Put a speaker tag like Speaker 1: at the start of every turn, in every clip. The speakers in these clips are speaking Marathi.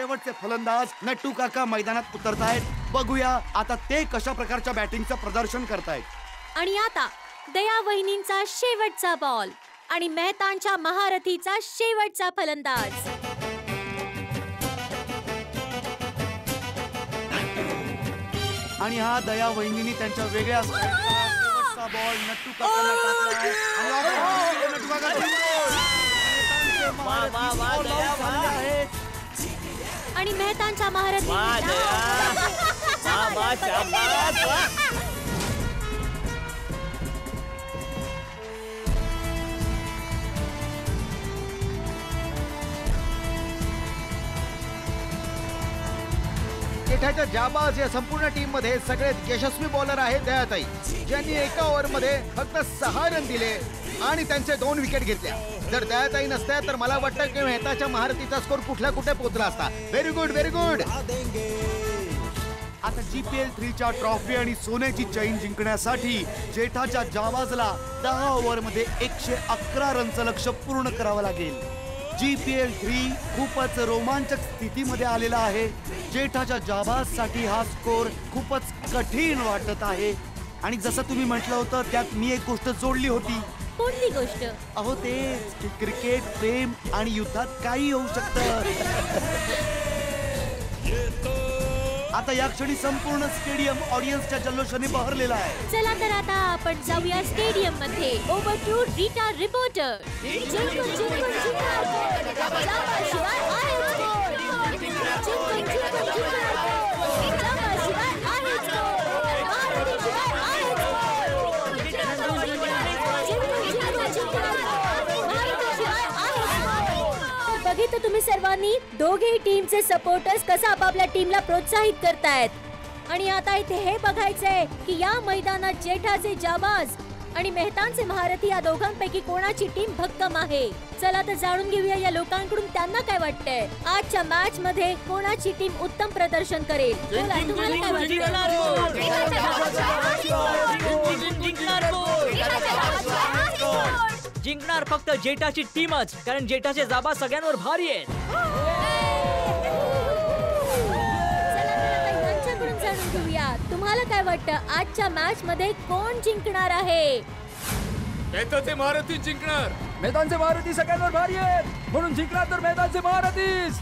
Speaker 1: शेवटचे फलंदाज नट्टू काका मैदानात उतरतायत. बघूया आता ते कशा प्रकारच्या बॅटिंगचं प्रदर्शन करतायत.
Speaker 2: आणि आता दया वहिनींचा शेवटचा बॉल आणि मेहतांच्या महारथीचा शेवटचा फलंदाज.
Speaker 1: आणि हा दया वहिनींनी त्यांच्या वेगळ्या शेवटचा बॉल नट्टू काकाला टाकलाय आणि नट्टू काका
Speaker 2: आणि मेहतांच्या महारथी
Speaker 3: जेठाच्या जाबाज या संपूर्ण टीम मध्ये सगळ्यात यशस्वी बॉलर आहे दयाताई, ज्यांनी एका ओव्हर मध्ये फक्त 6 रन दिले आणि त्यांचे 2 विकेट घेतल्या. जर दयाताई नसत्या तर मला वाटतं की मेहताच्या महारथीचा स्कोर कुठे पोहोचला असता. Very good, very good.
Speaker 1: आता GPL 3च्या ट्रॉफी आणि सोन्याची चैन जिंकण्यासाठी जेठाच्या जाबाजला 10 ओव्हरमध्ये 111 रनचं लक्ष्य पूर्ण करावं लागेल. GPL 3 खूपच रोमांचक स्थितीमध्ये आलेला आहे. जेठाच्या जाबाजसाठी हा स्कोर खूपच कठीण वाटत आहे. आणि जसं तुम्ही म्हटलं होतं त्यात मी एक गोष्ट जोडली होती.
Speaker 2: कोणती गोष्ट?
Speaker 1: अहो तेच की क्रिकेट, प्रेम आणि युद्धात काही होऊ शकतं. आता या क्षणी संपूर्ण स्टेडियम ऑडियन्सच्या जल्लोषाने बहरलेला आहे.
Speaker 2: चला तर आता आपण जाऊया स्टेडियम मध्ये. Over to Rita reporter. बघितलं तुम्ही सर्वांनी दोघेही टीमचे सपोर्टर्स कसं आपापल्या टीमला प्रोत्साहित करतायत. आणि आता इथे हे बघायचंय की या मैदानात जेठाचे जाबाज आणि मेहतांचे महारथी या दोघांपैकी कोणाची टीम भक्कम आहे. चला तर जाणून घेऊया या लोकांकडून त्यांना काय वाटतंय. आजच्या मॅच मध्ये कोणाची टीम उत्तम प्रदर्शन करेल. तुम्हाला काय वाटतं?
Speaker 4: जिंकणार फक्त जेठाची टीमच, कारण जेठाचे जाबा सगळ्यांवर भारी आहेत.
Speaker 2: यांच्याकडून जाणून घेऊया तुम्हाला काय वाटतं आजच्या मॅच मध्ये कोण जिंकणार आहे.
Speaker 5: मेहताचे महारथी जिंकणार.
Speaker 6: मेहतांचे महारथी सगळ्यांवर भारी आहेत म्हणून जिंकणार तर मेहतांचे महारथीच.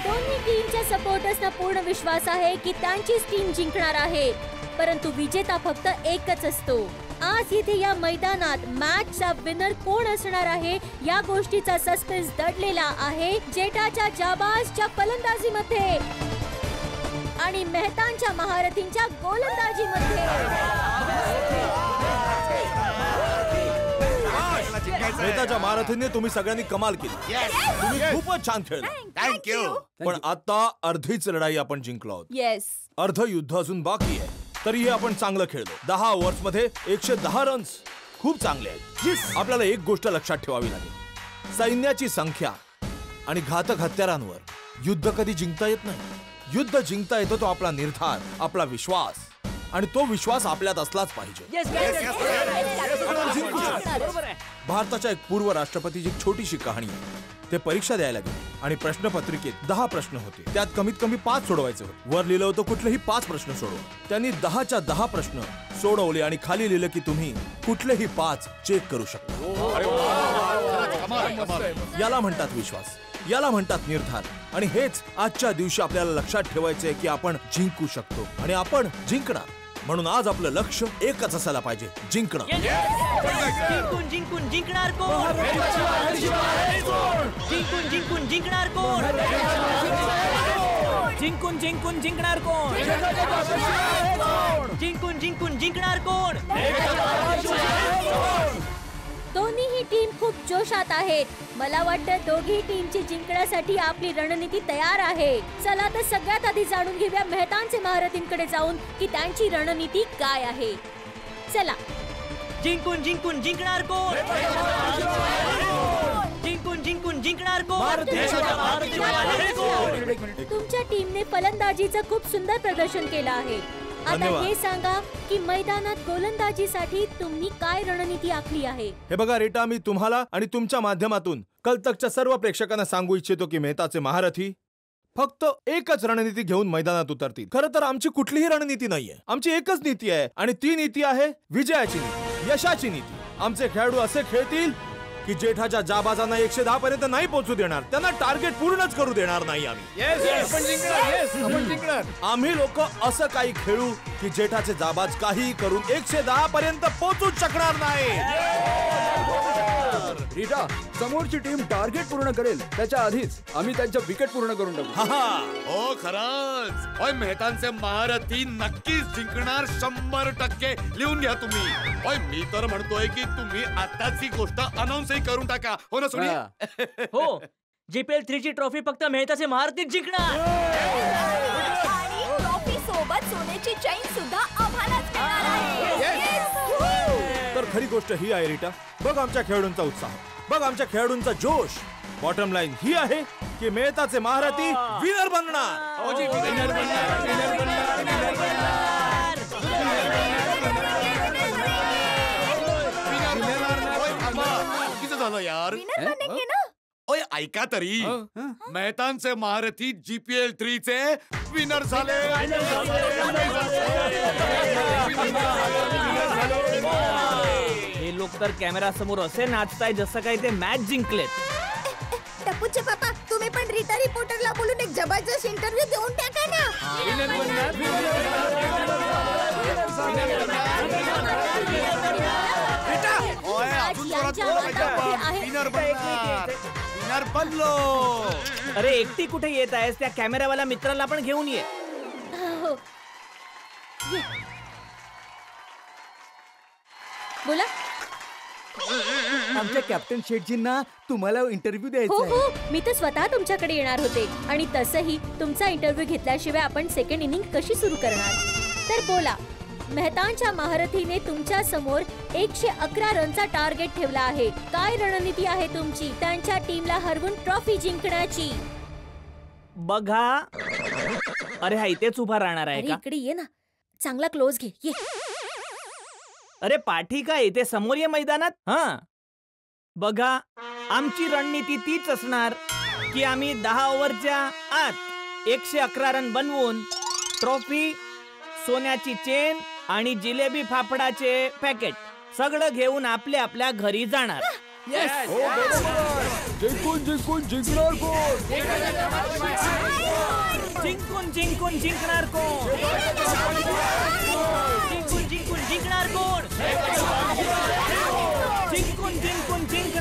Speaker 2: दोन्ही टीमच्या सपोर्टर्सना पूर्ण विश्वास आहे की त्यांचीच टीम जिंकणार आहे. परंतु विजेता फक्त एकच असतो. आज इथे या मैदानात मॅचचा विनर कोण असणार आहे या गोष्टीचा सस्पेन्स दडलेला आहे जेठाच्या जाबाजच्या फलंदाजीमध्ये आणि मेहतांच्या महारथींच्या गोलंदाजीमध्ये.
Speaker 7: मेहताच्या महारथीने तुम्ही सगळ्यांनी कमाल केली. तुम्ही खूपच छान खेळला.
Speaker 1: थँक्यू.
Speaker 7: पण आता अर्धीच लढाई आपण जिंकलो आहोत.
Speaker 2: येस.
Speaker 7: अर्ध युद्ध अजून बाकी आहे. तरीही आपण चांगलं खेळलो. 10 ओव्हर्स मध्ये 110 रन्स खूप चांगले आहेत. आपल्याला एक गोष्ट लक्षात ठेवावी लागेल. सैन्याची संख्या आणि घातक हत्यारांवर युद्ध कधी जिंकता येत नाही. युद्ध जिंकता येतो तो आपला निर्धार, आपला विश्वास, आणि तो विश्वास आपल्यात असलाच पाहिजे. भारताच्या एक पूर्व राष्ट्रपतीची एक छोटीशी कहाणी आहे. ते परीक्षा द्यायला गेले आणि प्रश्नपत्रिकेत 10 प्रश्न होते. त्यात कमीत कमी 5 सोडवायचे होते. वर लिहिलं होतं कुठलेही 5 प्रश्न सोडवा. त्यांनी 10च्या 10 प्रश्न सोडवले आणि खाली लिहिलं की तुम्ही कुठलेही 5 चेक करू शकता. याला म्हणतात विश्वास, याला म्हणतात निर्धार. आणि हेच आजच्या दिवशी आपल्याला लक्षात ठेवायचंय की आपण जिंकू शकतो आणि आपण जिंकणार. म्हणून आज आपलं लक्ष एकच असायला पाहिजे, जिंकणं.
Speaker 4: जिंकून जिंकून जिंकणार कोण? जिंकून जिंकून जिंकणार कोण? जिंकून जिंकून जिंकणार कोण? जिंकून जिंकून जिंकणार कोण?
Speaker 2: दोन्हीही टीम खूप जोशात आहेत. मला वाटतं दोघी टीमची जिंकण्यासाठी आपली रणनीती तयार आहे. चला तर सगळ्यात आधी जाणून घेऊया मेहतांचे महारथींकडे जाऊन की त्यांची रणनीती काय आहे. चला.
Speaker 4: जिंकून जिंकून जिंकणार कोण? जिंकून जिंकून जिंकणार कोण?
Speaker 2: तुमच्या टीमने फलंदाजीचं खूप सुंदर प्रदर्शन केलं आहे. आता हे सांगा की मैदानात गोलंदाजीसाठी तुम्ही काय रणनीती आखली आहे.
Speaker 7: हे बघा रीटा, मी तुम्हाला आणि तुमच्या माध्यमातून कलतकच्या सर्व प्रेक्षकांना सांगू इच्छितो की मेहताचे महारथी फक्त एकच रणनीती घेऊन मैदानात उतरतील. खरं तर आमची कुठलीही रणनीती नाहीये. आमची एकच नीती आहे आणि ती नीती आहे विजयाची नीती, यशाची नीती. आमचे खेळाडू असे खेळतील की जेठाच्या जाबाजांना 110 पर्यंत नाही पोहोचू देणार. त्यांना टार्गेट पूर्णच करू देणार नाही आम्ही.
Speaker 5: आपण जिंकणार.
Speaker 7: आम्ही लोक असं काही खेळू की जेठाचे जाबाज काही करून 110 पर्यंत पोहोचूच शकणार नाही.
Speaker 6: रीटा, समोरची टीम टार्गेट पूर्ण करेल त्याच्या आधीच आम्ही त्यांच्या विकेट पूर्ण करून टाकू.
Speaker 5: हो खरंच. ओय मेहतांचे महारथी नक्कीच जिंकणार 100%. लिहून घ्या तुम्ही. ओय मी तर म्हणतोय की तुम्ही आताच ही गोष्ट अनाउन्सही करून टाका. हो ना सोनी?
Speaker 4: हो, जीपीएल 3 ची ट्रॉफी फक्त मेहताचे महारथी जिंकणार.
Speaker 2: आणि ट्रॉफी सोबत सोन्याची चैन सुद्धा आम्हालाच मिळणार आहे.
Speaker 7: तर खरी गोष्ट ही आहे रीटा, बघ आमच्या खेळाडूंचा उत्साह, बघ आमच्या खेळाडूंचा जोश. बॉटम लाईन ही आहे की मेहताचे महारथी विनर बनणार.
Speaker 5: हो जी, विनर बनणार, विनर बनणार, विनर बनणार. ओय, थांबा. चुकीचं झालं यार. ओय ऐका तरी, मेहतांचे महारथी जीपीएल 3 चे विनर झाले.
Speaker 4: हे लोक तर कॅमेरा समोर असे नाचताय जसं काही ते मॅच जिंकलेत.
Speaker 2: टप्पूचे पापा, तुम्ही पण रीटा रिपोर्टरला बोलून एक जबरदस्त इंटरव्ह्यू देऊन टाका ना.
Speaker 1: ओय, अजून जोरात बोलायचं आपण. विनर बनणार. विनर बनलो.
Speaker 4: अरे एकटी कुठे येत आहेस? त्या कॅमेरावाला मित्राला पण घेऊन ये.
Speaker 2: हो. ये. बोला.
Speaker 3: आमच्या कॅप्टन शेठजींना तुम्हाला इंटरव्ह्यू द्यायचा
Speaker 2: हो
Speaker 3: आहे.
Speaker 2: हो, मी तर स्वतः तुमच्याकडे येणार होते. आणि तसंही तुमचा इंटरव्ह्यू घेतल्याशिवाय आपण सेकंड इनिंग कशी सुरू करणार? तर बोला, मेहतांच्या महारथीने तुमच्या समोर 111 रनचा टार्गेट ठेवला आहे. काय रणनीती आहे तुमची त्यांच्या टीमला हरवून ट्रॉफी जिंकण्याची?
Speaker 4: बघा. अरे हा इथेच उभा राहणार आहे
Speaker 2: अरे
Speaker 4: का?
Speaker 2: इकडे ये ना, चांगला क्लोज घे. ये.
Speaker 4: अरे पाठी काय इथे समोर ये मैदानात. हा बघा, आमची रणनीती तीच असणार की आम्ही 10 ओव्हरच्या आत 111 रन बनवून ट्रॉफी, सोन्याची चेन आणि जिलेबी फाफडाचे पॅकेट सगळं घेऊन आपल्या आपल्या घरी जाणार.
Speaker 6: जिंकून जिंकून जिंकणार कोण?
Speaker 4: जिंकून जिंकून जिंकणार कोण? जिंकून जिंकून जिंकणार कोण? जिंकून जिंकून जिंकणार